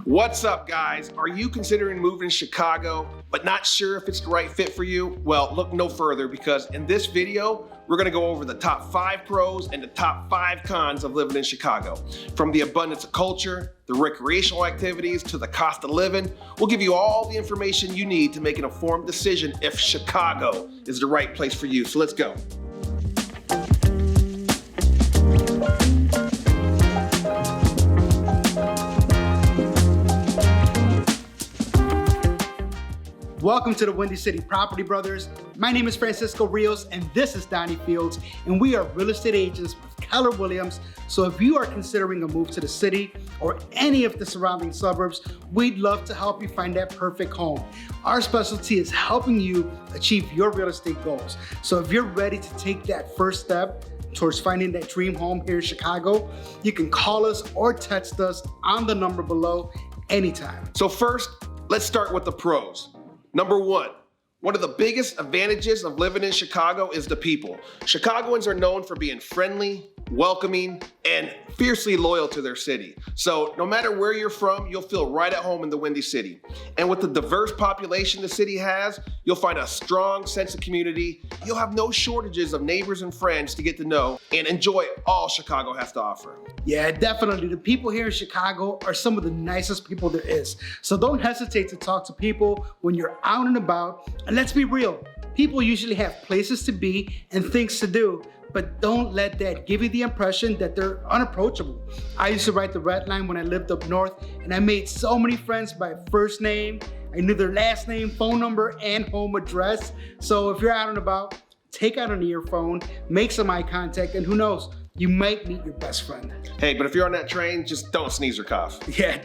What's up, guys? Are you considering moving to Chicago, but not sure if it's the right fit for you? Well, look no further, because in this video, we're gonna go over the top 5 pros and the top 5 cons of living in Chicago. From the abundance of culture, the recreational activities, to the cost of living, we'll give you all the information you need to make an informed decision if Chicago is the right place for you. So let's go. Welcome to the Windy City Property Brothers. My name is Francisco Rios and this is Donnie Fields, and we are real estate agents with Keller Williams. So if you are considering a move to the city or any of the surrounding suburbs, we'd love to help you find that perfect home. Our specialty is helping you achieve your real estate goals. So if you're ready to take that first step towards finding that dream home here in Chicago, you can call us or text us on the number below anytime. So first, let's start with the pros. Number one of the biggest advantages of living in Chicago is the people. Chicagoans are known for being friendly, welcoming, and fiercely loyal to their city. So no matter where you're from, you'll feel right at home in the Windy City. And with the diverse population the city has, you'll find a strong sense of community. You'll have no shortages of neighbors and friends to get to know and enjoy all Chicago has to offer. Yeah, definitely. The people here in Chicago are some of the nicest people there is. So don't hesitate to talk to people when you're out and about. And let's be real, people usually have places to be and things to do, but don't let that give you the impression that they're unapproachable. I used to write the red line when I lived up north, and I made so many friends by first name. I knew their last name, phone number, and home address. So if you're out and about, take out an earphone, make some eye contact, and who knows, you might meet your best friend. Hey, but if you're on that train, just don't sneeze or cough. Yeah,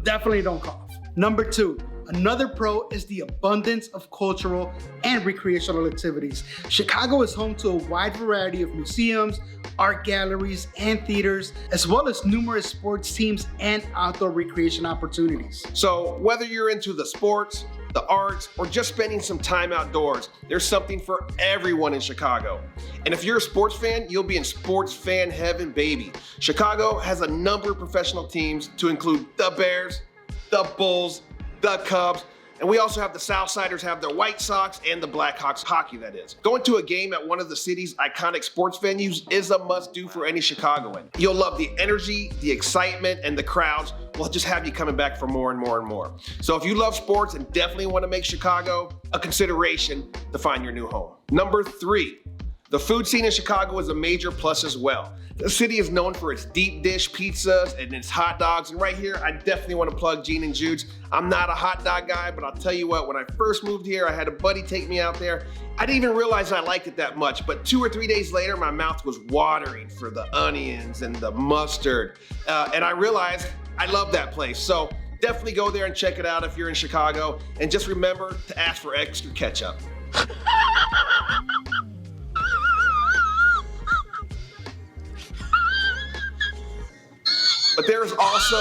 definitely don't cough. Number 2. Another pro is the abundance of cultural and recreational activities. Chicago is home to a wide variety of museums, art galleries, and theaters, as well as numerous sports teams and outdoor recreation opportunities. So whether you're into the sports, the arts, or just spending some time outdoors, there's something for everyone in Chicago. And if you're a sports fan, you'll be in sports fan heaven, baby. Chicago has a number of professional teams to include the Bears, the Bulls, the Cubs, and we also have the Southsiders have their White Sox and the Blackhawks hockey, that is. Going to a game at one of the city's iconic sports venues is a must-do for any Chicagoan. You'll love the energy, the excitement, and the crowds will just have you coming back for more and more and more. So if you love sports and definitely want to make Chicago a consideration to find your new home. Number 3, the food scene in Chicago is a major plus as well. The city is known for its deep dish pizzas and its hot dogs. And right here, I definitely want to plug Gene and Jude's. I'm not a hot dog guy, but I'll tell you what, when I first moved here, I had a buddy take me out there. I didn't even realize I liked it that much, but 2 or 3 days later, my mouth was watering for the onions and the mustard. And I realized I love that place. So definitely go there and check it out if you're in Chicago. And just remember to ask for extra ketchup. But there's also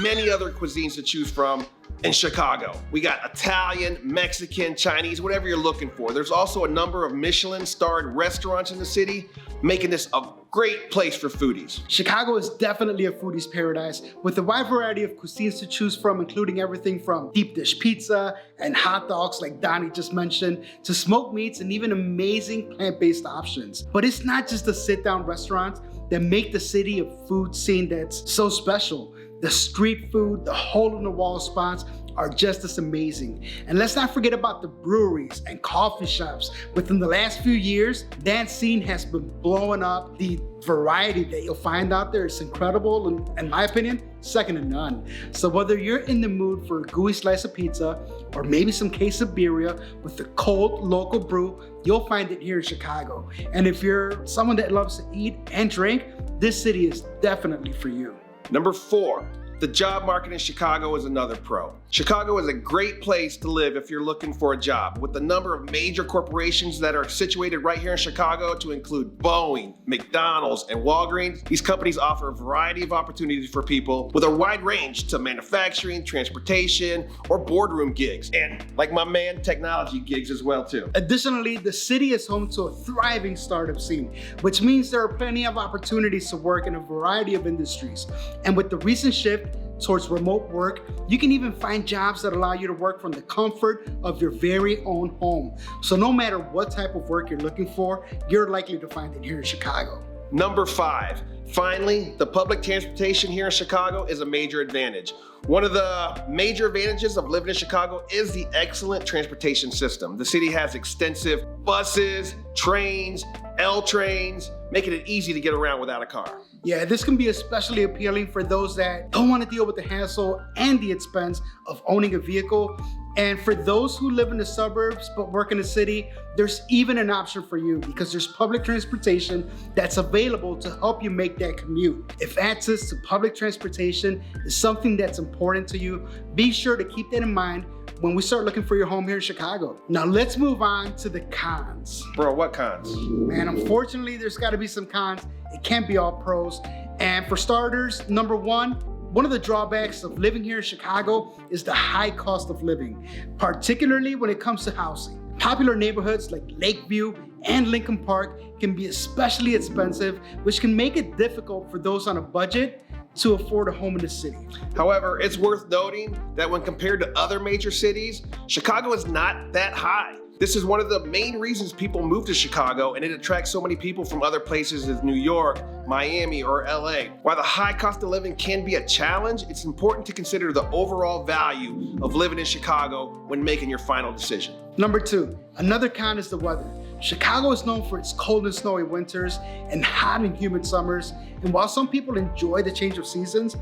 many other cuisines to choose from in Chicago. We got Italian, Mexican, Chinese, whatever you're looking for. There's also a number of Michelin-starred restaurants in the city, making this a great place for foodies. Chicago is definitely a foodie's paradise with a wide variety of cuisines to choose from, including everything from deep dish pizza and hot dogs like Donnie just mentioned, to smoked meats and even amazing plant-based options. But it's not just the sit-down restaurants that make the city a food scene that's so special. The street food, the hole-in-the-wall spots are just as amazing. And let's not forget about the breweries and coffee shops. Within the last few years, that scene has been blowing up. The variety that you'll find out there is incredible, and in my opinion, second to none. So whether you're in the mood for a gooey slice of pizza or maybe some quesadilla with a cold local brew, you'll find it here in Chicago. And if you're someone that loves to eat and drink, this city is definitely for you. Number 4, the job market in Chicago is another pro. Chicago is a great place to live if you're looking for a job. With the number of major corporations that are situated right here in Chicago, to include Boeing, McDonald's, and Walgreens, these companies offer a variety of opportunities for people with a wide range to manufacturing, transportation, or boardroom gigs. And like my man, technology gigs as well too. Additionally, the city is home to a thriving startup scene, which means there are plenty of opportunities to work in a variety of industries. And with the recent shift towards remote work. You can even find jobs that allow you to work from the comfort of your very own home. So no matter what type of work you're looking for, you're likely to find it here in Chicago. Number 5, finally, the public transportation here in Chicago is a major advantage. One of the major advantages of living in Chicago is the excellent transportation system. The city has extensive buses, trains, L trains, making it easy to get around without a car. Yeah, this can be especially appealing for those that don't want to deal with the hassle and the expense of owning a vehicle. And for those who live in the suburbs but work in the city, there's even an option for you because there's public transportation that's available to help you make that commute. If access to public transportation is something that's important to you, be sure to keep that in mind when we start looking for your home here in Chicago. Now let's move on to the cons. Bro, what cons? Man, unfortunately, there's gotta be some cons. It can't be all pros. And for starters, number one of the drawbacks of living here in Chicago is the high cost of living, particularly when it comes to housing. Popular neighborhoods like Lakeview and Lincoln Park can be especially expensive, which can make it difficult for those on a budget to afford a home in the city. However, it's worth noting that when compared to other major cities, Chicago is not that high. This is one of the main reasons people move to Chicago, and it attracts so many people from other places as New York, Miami, or LA. While the high cost of living can be a challenge, it's important to consider the overall value of living in Chicago when making your final decision. Number 2, another con is the weather. Chicago is known for its cold and snowy winters and hot and humid summers. And while some people enjoy the change of seasons,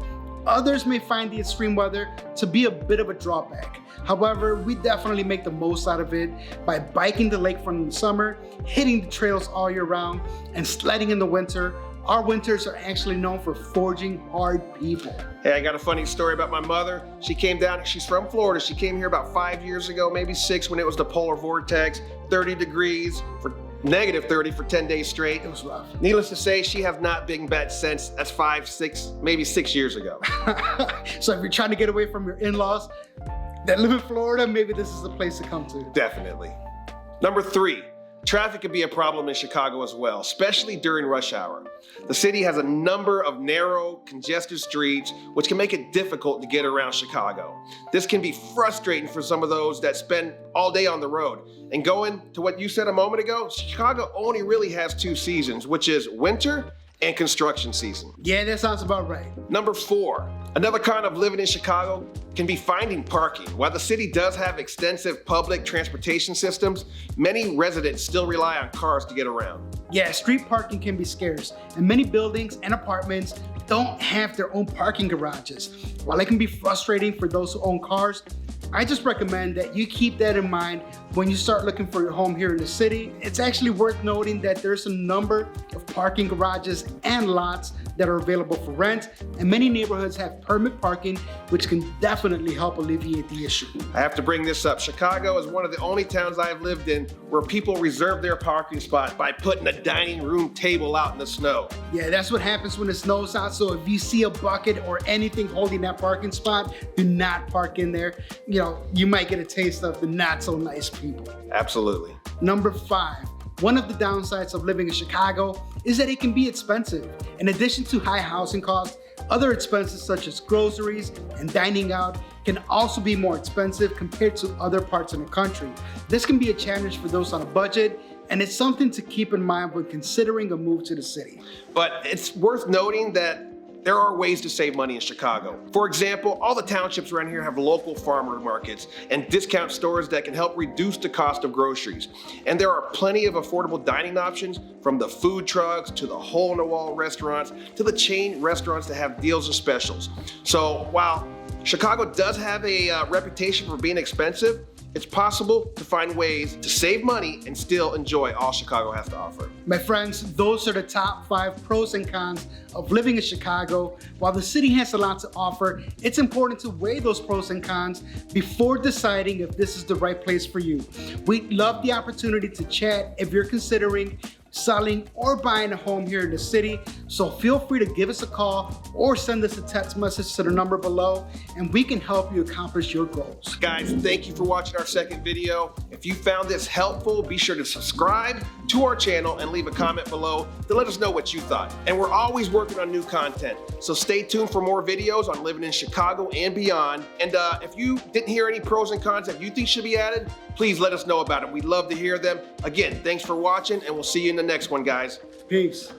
others may find the extreme weather to be a bit of a drawback. However, we definitely make the most out of it by biking the lakefront in the summer, hitting the trails all year round, and sledding in the winter. Our winters are actually known for forging hard people. Hey, I got a funny story about my mother. She came down, she's from Florida. She came here about 5 years ago, maybe 6, when it was the polar vortex, 30 degrees for negative 30 for 10 days straight. It was rough. Needless to say, she has not been back since. That's 5, 6, maybe 6 years ago. So if you're trying to get away from your in-laws that live in Florida, maybe this is the place to come to. Definitely. Number 3, traffic can be a problem in Chicago as well, especially during rush hour. The city has a number of narrow, congested streets, which can make it difficult to get around Chicago. This can be frustrating for some of those that spend all day on the road. And going to what you said a moment ago, Chicago only really has 2 seasons, which is winter and construction season. Yeah, that sounds about right. Number 4, another con of living in Chicago can be finding parking. While the city does have extensive public transportation systems, many residents still rely on cars to get around. Yeah, street parking can be scarce, and many buildings and apartments don't have their own parking garages. While it can be frustrating for those who own cars, I just recommend that you keep that in mind when you start looking for your home here in the city. It's actually worth noting that there's a number of parking garages and lots that are available for rent, and many neighborhoods have permit parking, which can definitely help alleviate the issue. I have to bring this up. Chicago is one of the only towns I've lived in where people reserve their parking spot by putting a dining room table out in the snow. Yeah, that's what happens when it snows out. So if you see a bucket or anything holding that parking spot, do not park in there. You might get a taste of the not so nice people. Absolutely. Number 5, one of the downsides of living in Chicago is that it can be expensive. In addition to high housing costs, other expenses such as groceries and dining out can also be more expensive compared to other parts of the country. This can be a challenge for those on a budget, and it's something to keep in mind when considering a move to the city. But it's worth noting that there are ways to save money in Chicago. For example, all the townships around here have local farmer markets and discount stores that can help reduce the cost of groceries. And there are plenty of affordable dining options, from the food trucks to the hole-in-the-wall restaurants to the chain restaurants that have deals and specials. So while Chicago does have a reputation for being expensive, it's possible to find ways to save money and still enjoy all Chicago has to offer. My friends, those are the top 5 pros and cons of living in Chicago. While the city has a lot to offer, it's important to weigh those pros and cons before deciding if this is the right place for you. We'd love the opportunity to chat if you're considering selling or buying a home here in the city. So feel free to give us a call or send us a text message to the number below, and we can help you accomplish your goals. Guys, thank you for watching our second video. If you found this helpful, be sure to subscribe, to our channel and leave a comment below to let us know what you thought. And we're always working on new content, so stay tuned for more videos on living in Chicago and beyond. And if you didn't hear any pros and cons that you think should be added, please let us know about it. We'd love to hear them. Again, thanks for watching, and we'll see you in the next one, guys. Peace.